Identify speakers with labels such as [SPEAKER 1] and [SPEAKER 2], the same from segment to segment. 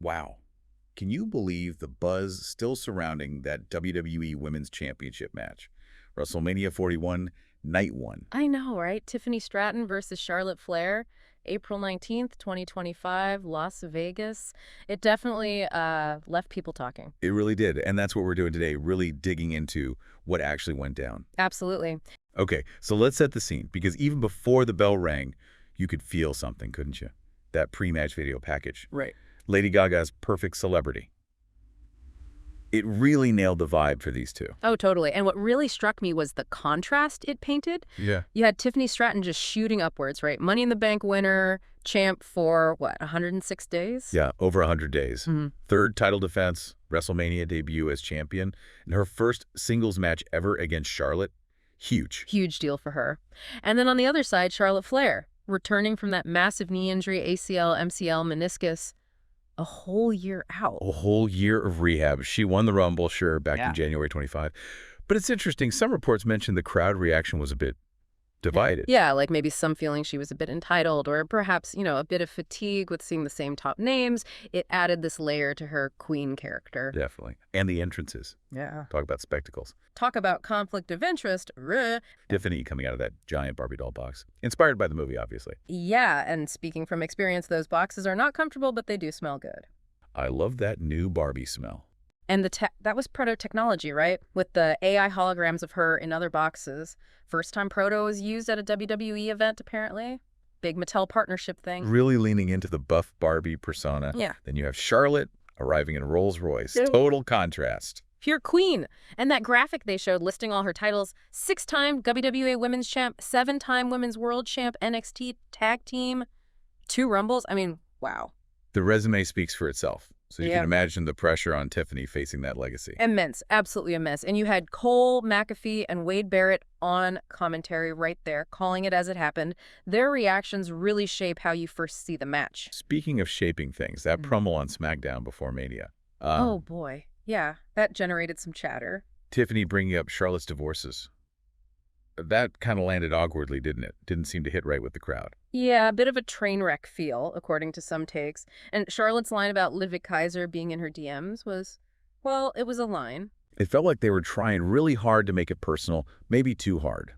[SPEAKER 1] Wow. Can you believe the buzz still surrounding that WWE Women's Championship match? WrestleMania 41, Night 1.
[SPEAKER 2] I know, right? Tiffany Stratton versus Charlotte Flair, April 19th, 2025, Las Vegas. It definitely left people talking.
[SPEAKER 1] It really did, and that's what we're doing today, really digging into what actually went down.
[SPEAKER 2] Absolutely.
[SPEAKER 1] Okay, so let's set the scene, because even before the bell rang, you could feel something, couldn't you? That pre-match video package.
[SPEAKER 2] Right.
[SPEAKER 1] Lady Gaga's Perfect Celebrity. It really nailed the vibe for these two.
[SPEAKER 2] Oh, totally. And what really struck me was the contrast it painted.
[SPEAKER 1] Yeah.
[SPEAKER 2] You had Tiffany Stratton just shooting upwards, right? Money in the Bank winner, champ for, what, 106 days?
[SPEAKER 1] Yeah, over 100 days.
[SPEAKER 2] Mm-hmm.
[SPEAKER 1] Third title defense, WrestleMania debut as champion, and her first singles match ever against Charlotte. Huge.
[SPEAKER 2] Huge deal for her. And then on the other side, Charlotte Flair, returning from that massive knee injury, ACL, MCL, meniscus, a whole year out.
[SPEAKER 1] A whole year of rehab. She won the Rumble, sure, back in January 25. But it's interesting, some reports mentioned the crowd reaction was a bit divided.
[SPEAKER 2] Yeah, like maybe some feeling she was a bit entitled or perhaps, a bit of fatigue with seeing the same top names. It added this layer to her queen character.
[SPEAKER 1] Definitely. And the entrances.
[SPEAKER 2] Yeah.
[SPEAKER 1] Talk about spectacles.
[SPEAKER 2] Talk about conflict of interest.
[SPEAKER 1] Tiffany coming out of that giant Barbie doll box. Inspired by the movie, obviously.
[SPEAKER 2] Yeah, and speaking from experience, those boxes are not comfortable, but they do smell good.
[SPEAKER 1] I love that new Barbie smell.
[SPEAKER 2] And that was proto technology, right? With the AI holograms of her in other boxes. First time proto was used at a WWE event, apparently. Big Mattel partnership thing.
[SPEAKER 1] Really leaning into the buff Barbie persona.
[SPEAKER 2] Yeah.
[SPEAKER 1] Then you have Charlotte arriving in a Rolls Royce.
[SPEAKER 2] Yeah.
[SPEAKER 1] Total contrast.
[SPEAKER 2] Pure queen. And that graphic they showed listing all her titles: 6-time WWA Women's Champ, 7-time Women's World Champ, NXT Tag Team, 2 Rumbles. I mean, wow.
[SPEAKER 1] The resume speaks for itself. So you
[SPEAKER 2] Yeah.
[SPEAKER 1] can imagine the pressure on Tiffany facing that legacy.
[SPEAKER 2] Immense. Absolutely immense. And you had Cole, McAfee, and Wade Barrett on commentary right there, calling it as it happened. Their reactions really shape how you first see the match.
[SPEAKER 1] Speaking of shaping things, that promo on SmackDown before Mania.
[SPEAKER 2] Oh, boy. Yeah, that generated some chatter.
[SPEAKER 1] Tiffany bringing up Charlotte's divorces. That kind of landed awkwardly, didn't it? Didn't seem to hit right with the crowd.
[SPEAKER 2] Yeah, a bit of a train wreck feel, according to some takes. And Charlotte's line about Liv Kaiser being in her DMs was, well, it was a line.
[SPEAKER 1] It felt like they were trying really hard to make it personal, maybe too hard.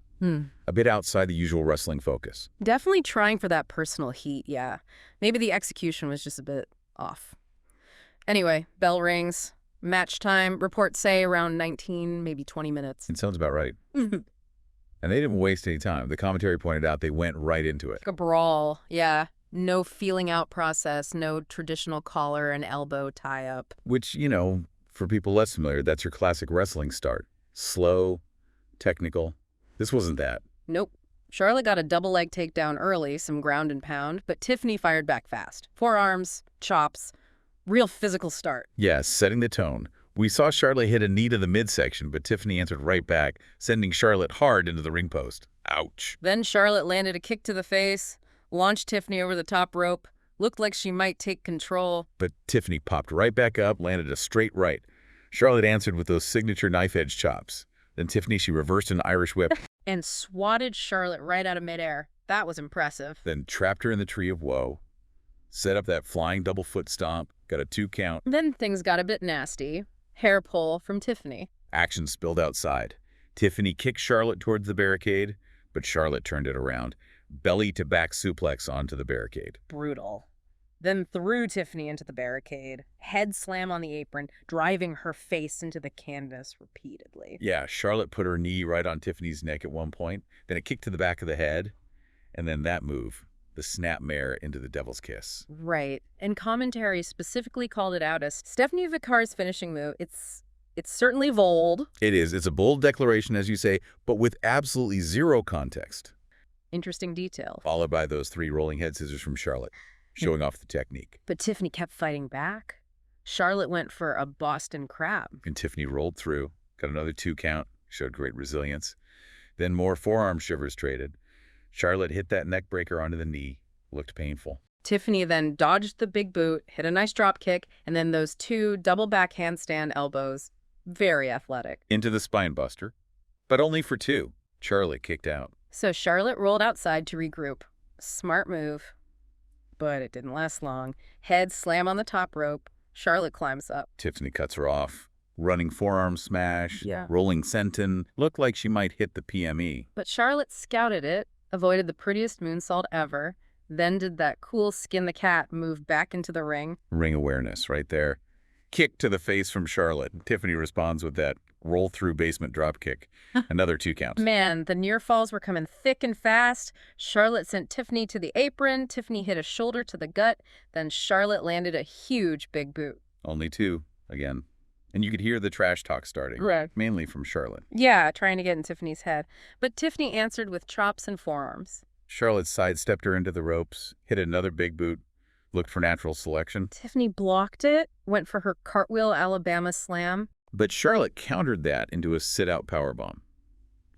[SPEAKER 1] A bit outside the usual wrestling focus.
[SPEAKER 2] Definitely trying for that personal heat, yeah. Maybe the execution was just a bit off. Anyway, bell rings. Match time, reports say around 19, maybe 20 minutes.
[SPEAKER 1] It sounds about right. And they didn't waste any time. The commentary pointed out they went right into it.
[SPEAKER 2] Like a brawl, yeah. No feeling out process, no traditional collar and elbow tie-up.
[SPEAKER 1] Which, for people less familiar, that's your classic wrestling start. Slow, technical. This wasn't that.
[SPEAKER 2] Nope. Charlotte got a double leg takedown early, some ground and pound, but Tiffany fired back fast. Forearms, chops, real physical start.
[SPEAKER 1] Yeah, setting the tone. We saw Charlotte hit a knee to the midsection, but Tiffany answered right back, sending Charlotte hard into the ring post. Ouch.
[SPEAKER 2] Then Charlotte landed a kick to the face, launched Tiffany over the top rope, looked like she might take control.
[SPEAKER 1] But Tiffany popped right back up, landed a straight right. Charlotte answered with those signature knife-edge chops. Then Tiffany, she reversed an Irish whip.
[SPEAKER 2] And swatted Charlotte right out of midair. That was impressive.
[SPEAKER 1] Then trapped her in the tree of woe. Set up that flying double foot stomp. Got a 2 count.
[SPEAKER 2] Then things got a bit nasty. Hair pull from Tiffany.
[SPEAKER 1] Action spilled outside. Tiffany kicked Charlotte towards the barricade, but Charlotte turned it around. Belly to back suplex onto the barricade.
[SPEAKER 2] Brutal. Then threw Tiffany into the barricade. Head slam on the apron, driving her face into the canvas repeatedly.
[SPEAKER 1] Yeah, Charlotte put her knee right on Tiffany's neck at one point, then a kick to the back of the head, and then that move, the snap mare into the devil's kiss.
[SPEAKER 2] Right. And commentary specifically called it out as Stephanie Vicar's finishing move. It's certainly bold.
[SPEAKER 1] It is. It's a bold declaration, as you say, but with absolutely zero context.
[SPEAKER 2] Interesting detail.
[SPEAKER 1] Followed by those 3 rolling head scissors from Charlotte, showing off the technique.
[SPEAKER 2] But Tiffany kept fighting back. Charlotte went for a Boston Crab.
[SPEAKER 1] And Tiffany rolled through, got another 2 count, showed great resilience. Then more forearm shivers traded. Charlotte hit that neck breaker onto the knee. Looked painful.
[SPEAKER 2] Tiffany then dodged the big boot, hit a nice drop kick, and then those 2 double back handstand elbows. Very athletic.
[SPEAKER 1] Into the spine buster, but only for 2. Charlotte kicked out.
[SPEAKER 2] So Charlotte rolled outside to regroup. Smart move. But it didn't last long. Head slam on the top rope. Charlotte climbs up.
[SPEAKER 1] Tiffany cuts her off. Running forearm smash,
[SPEAKER 2] Yeah.
[SPEAKER 1] rolling senton. Looked like she might hit the PME.
[SPEAKER 2] But Charlotte scouted it, avoided the prettiest moonsault ever, then did that cool skin the cat move back into the ring.
[SPEAKER 1] Ring awareness right there. Kick to the face from Charlotte. Tiffany responds with that roll-through basement drop kick. Another 2 count.
[SPEAKER 2] Man, the near falls were coming thick and fast. Charlotte sent Tiffany to the apron. Tiffany hit a shoulder to the gut. Then Charlotte landed a huge big boot.
[SPEAKER 1] Only 2, again. And you could hear the trash talk starting.
[SPEAKER 2] Right.
[SPEAKER 1] Mainly from Charlotte.
[SPEAKER 2] Yeah, trying to get in Tiffany's head. But Tiffany answered with chops and forearms.
[SPEAKER 1] Charlotte sidestepped her into the ropes, hit another big boot, looked for natural selection.
[SPEAKER 2] Tiffany blocked it, went for her cartwheel Alabama slam.
[SPEAKER 1] But Charlotte countered that into a sit-out powerbomb.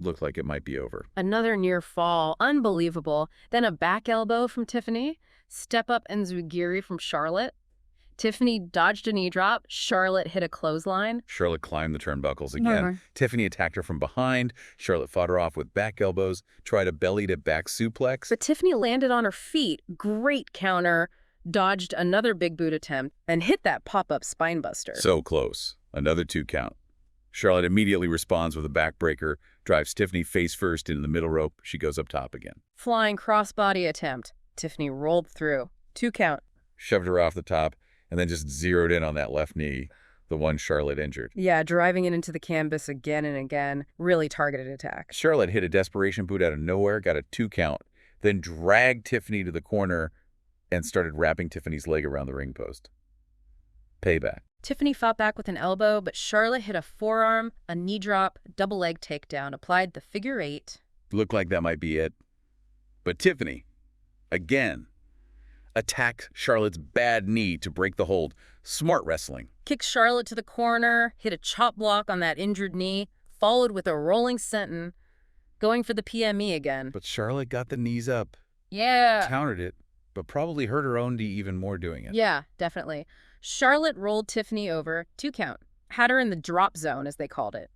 [SPEAKER 1] Looked like it might be over.
[SPEAKER 2] Another near fall. Unbelievable. Then a back elbow from Tiffany. Step up and Zugiri from Charlotte. Tiffany dodged a knee drop. Charlotte hit a clothesline.
[SPEAKER 1] Charlotte climbed the turnbuckles again. Tiffany attacked her from behind. Charlotte fought her off with back elbows, tried a belly-to-back suplex.
[SPEAKER 2] But Tiffany landed on her feet. Great counter. Dodged another big boot attempt and hit that pop-up spine buster.
[SPEAKER 1] So close. Another 2 count. Charlotte immediately responds with a backbreaker, drives Tiffany face first into the middle rope. She goes up top again.
[SPEAKER 2] Flying crossbody attempt. Tiffany rolled through. 2 count.
[SPEAKER 1] Shoved her off the top, and then just zeroed in on that left knee, the one Charlotte injured.
[SPEAKER 2] Yeah, driving it into the canvas again and again. Really targeted attack.
[SPEAKER 1] Charlotte hit a desperation boot out of nowhere, got a 2 count, then dragged Tiffany to the corner and started wrapping Tiffany's leg around the ring post. Payback.
[SPEAKER 2] Tiffany fought back with an elbow, but Charlotte hit a forearm, a knee drop, double leg takedown, applied the figure 8.
[SPEAKER 1] Looked like that might be it. But Tiffany, again, attacked Charlotte's bad knee to break the hold. Smart wrestling.
[SPEAKER 2] Kicked Charlotte to the corner, hit a chop block on that injured knee, followed with a rolling senton, going for the PME again.
[SPEAKER 1] But Charlotte got the knees up.
[SPEAKER 2] Yeah.
[SPEAKER 1] Countered it, but probably hurt her own knee even more doing it.
[SPEAKER 2] Yeah, definitely. Charlotte rolled Tiffany over, 2 count. Had her in the drop zone, as they called it.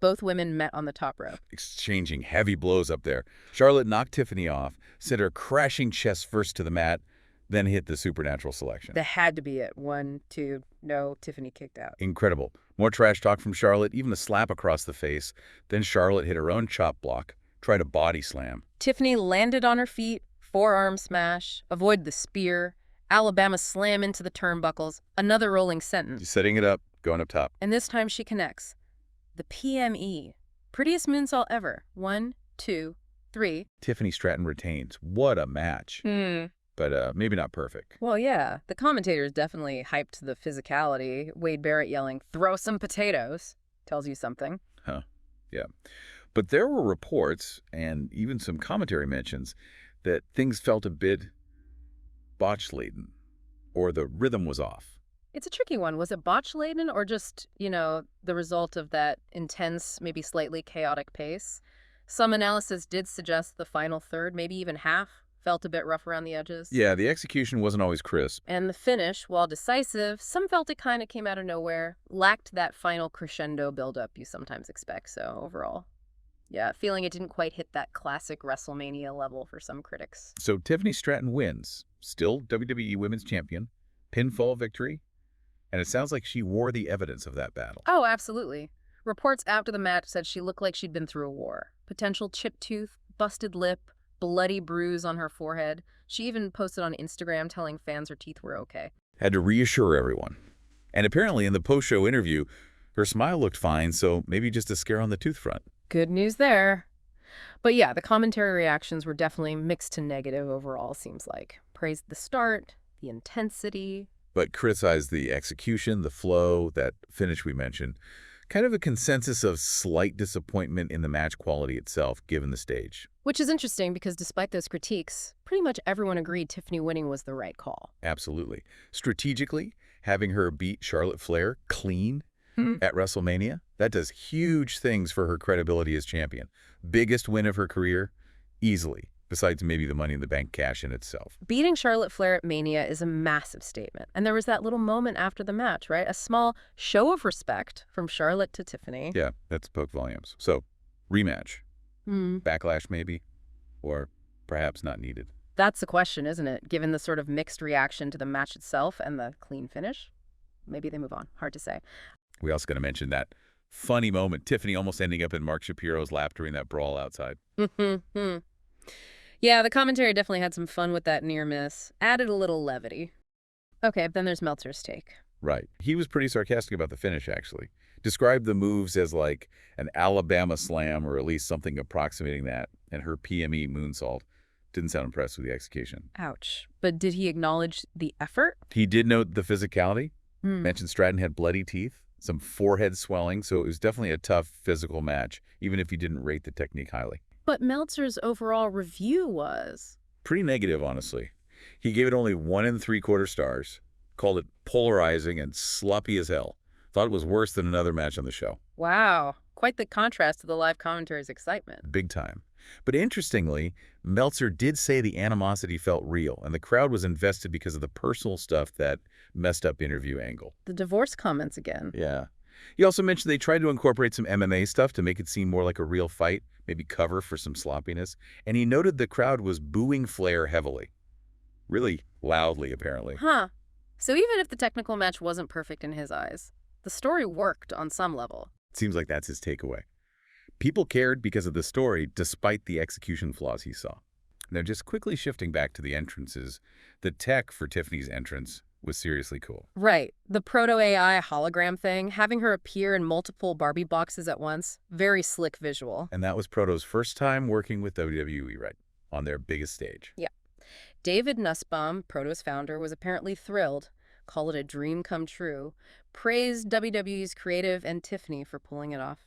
[SPEAKER 2] Both women met on the top rope.
[SPEAKER 1] Exchanging heavy blows up there. Charlotte knocked Tiffany off, sent her crashing chest first to the mat, then hit the supernatural selection.
[SPEAKER 2] That had to be it. 1, 2, no, Tiffany kicked out.
[SPEAKER 1] Incredible. More trash talk from Charlotte, even a slap across the face. Then Charlotte hit her own chop block, tried a body slam.
[SPEAKER 2] Tiffany landed on her feet, forearm smash, avoided the spear, Alabama slam into the turnbuckles, another rolling senton.
[SPEAKER 1] She's setting it up, going up top.
[SPEAKER 2] And this time she connects. The PME. Prettiest moonsault ever. 1, 2, 3.
[SPEAKER 1] Tiffany Stratton retains. What a match. But maybe not perfect.
[SPEAKER 2] Well, yeah. The commentators definitely hyped the physicality. Wade Barrett yelling, "Throw some potatoes." Tells you something.
[SPEAKER 1] Huh. Yeah. But there were reports, and even some commentary mentions, that things felt a bit botch-laden, or the rhythm was off.
[SPEAKER 2] It's a tricky one. Was it botch-laden or just, the result of that intense, maybe slightly chaotic pace? Some analysis did suggest the final third, maybe even half, felt a bit rough around the edges.
[SPEAKER 1] Yeah, the execution wasn't always crisp.
[SPEAKER 2] And the finish, while decisive, some felt it kind of came out of nowhere, lacked that final crescendo buildup you sometimes expect. So overall, yeah, feeling it didn't quite hit that classic WrestleMania level for some critics.
[SPEAKER 1] So Tiffany Stratton wins, still WWE Women's Champion, pinfall victory, and it sounds like she wore the evidence of that battle.
[SPEAKER 2] Oh, absolutely. Reports after the match said she looked like she'd been through a war. Potential chipped tooth, busted lip, bloody bruise on her forehead. She even posted on Instagram telling fans her teeth were okay.
[SPEAKER 1] Had to reassure everyone. And apparently in the post-show interview, her smile looked fine, so maybe just a scare on the tooth front.
[SPEAKER 2] Good news there. But yeah, the commentary reactions were definitely mixed to negative overall, seems like. Praised the start, the intensity.
[SPEAKER 1] But criticized the execution, the flow, that finish we mentioned. Kind of a consensus of slight disappointment in the match quality itself, given the stage.
[SPEAKER 2] Which is interesting because despite those critiques, pretty much everyone agreed Tiffany winning was the right call.
[SPEAKER 1] Absolutely. Strategically, having her beat Charlotte Flair clean at WrestleMania, that does huge things for her credibility as champion. Biggest win of her career, easily, besides maybe the Money in the Bank cash in itself.
[SPEAKER 2] Beating Charlotte Flair at Mania is a massive statement. And there was that little moment after the match, right? A small show of respect from Charlotte to Tiffany.
[SPEAKER 1] Yeah, that spoke volumes. So, rematch. Backlash maybe, or perhaps not needed.
[SPEAKER 2] That's the question, isn't it? Given the sort of mixed reaction to the match itself and the clean finish? maybe they move on. Hard to say.
[SPEAKER 1] We also got to mention that funny moment, Tiffany almost ending up in Mark Shapiro's lap during that brawl outside.
[SPEAKER 2] Yeah, the commentary definitely had some fun with that near miss. Added a little levity. Okay, then there's Meltzer's take.
[SPEAKER 1] Right. He was pretty sarcastic about the finish, actually. Described the moves as like an Alabama slam, or at least something approximating that, and her PME moonsault. Didn't sound impressed with the execution.
[SPEAKER 2] Ouch. But did he acknowledge the effort?
[SPEAKER 1] He did note the physicality. Mentioned Stratton had bloody teeth, some forehead swelling, so it was definitely a tough physical match, even if he didn't rate the technique highly.
[SPEAKER 2] But Meltzer's overall review was...
[SPEAKER 1] Pretty negative, honestly. He gave it only 1 3/4 stars, called it polarizing and sloppy as hell. Thought it was worse than another match on the show.
[SPEAKER 2] Wow. Quite the contrast to the live commentary's excitement.
[SPEAKER 1] Big time. But interestingly, Meltzer did say the animosity felt real, and the crowd was invested because of the personal stuff that messed up interview angle.
[SPEAKER 2] The divorce comments again.
[SPEAKER 1] Yeah. He also mentioned they tried to incorporate some MMA stuff to make it seem more like a real fight, maybe cover for some sloppiness, and he noted the crowd was booing Flair heavily. Really loudly, apparently.
[SPEAKER 2] Huh. So even if the technical match wasn't perfect in his eyes, the story worked on some level.
[SPEAKER 1] Seems like that's his takeaway. People cared because of the story, despite the execution flaws he saw. Now, just quickly shifting back to the entrances, the tech for Tiffany's entrance was seriously cool.
[SPEAKER 2] Right. The proto-AI hologram thing, having her appear in multiple Barbie boxes at once, very slick visual.
[SPEAKER 1] And that was Proto's first time working with WWE, right? On their biggest stage.
[SPEAKER 2] Yeah. David Nussbaum, Proto's founder, was apparently thrilled, called it a dream come true, praised WWE's creative and Tiffany for pulling it off.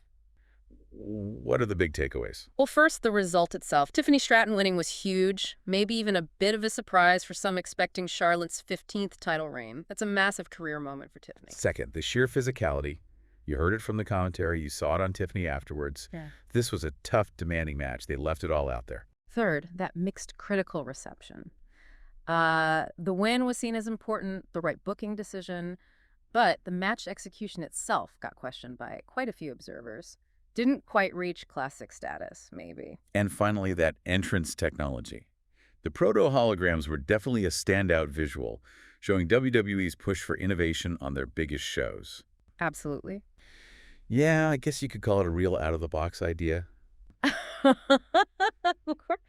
[SPEAKER 1] What are the big takeaways?
[SPEAKER 2] Well, first, the result itself. Tiffany Stratton winning was huge, maybe even a bit of a surprise for some expecting Charlotte's 15th title reign. That's a massive career moment for Tiffany.
[SPEAKER 1] Second, the sheer physicality. You heard it from the commentary. You saw it on Tiffany afterwards.
[SPEAKER 2] Yeah.
[SPEAKER 1] This was a tough, demanding match. They left it all out there.
[SPEAKER 2] Third, that mixed critical reception. The win was seen as important, the right booking decision, but the match execution itself got questioned by quite a few observers. Didn't quite reach classic status, maybe.
[SPEAKER 1] And finally, that entrance technology. The proto-holograms were definitely a standout visual, showing WWE's push for innovation on their biggest shows.
[SPEAKER 2] Absolutely.
[SPEAKER 1] Yeah, I guess you could call it a real out-of-the-box idea.
[SPEAKER 2] Of course.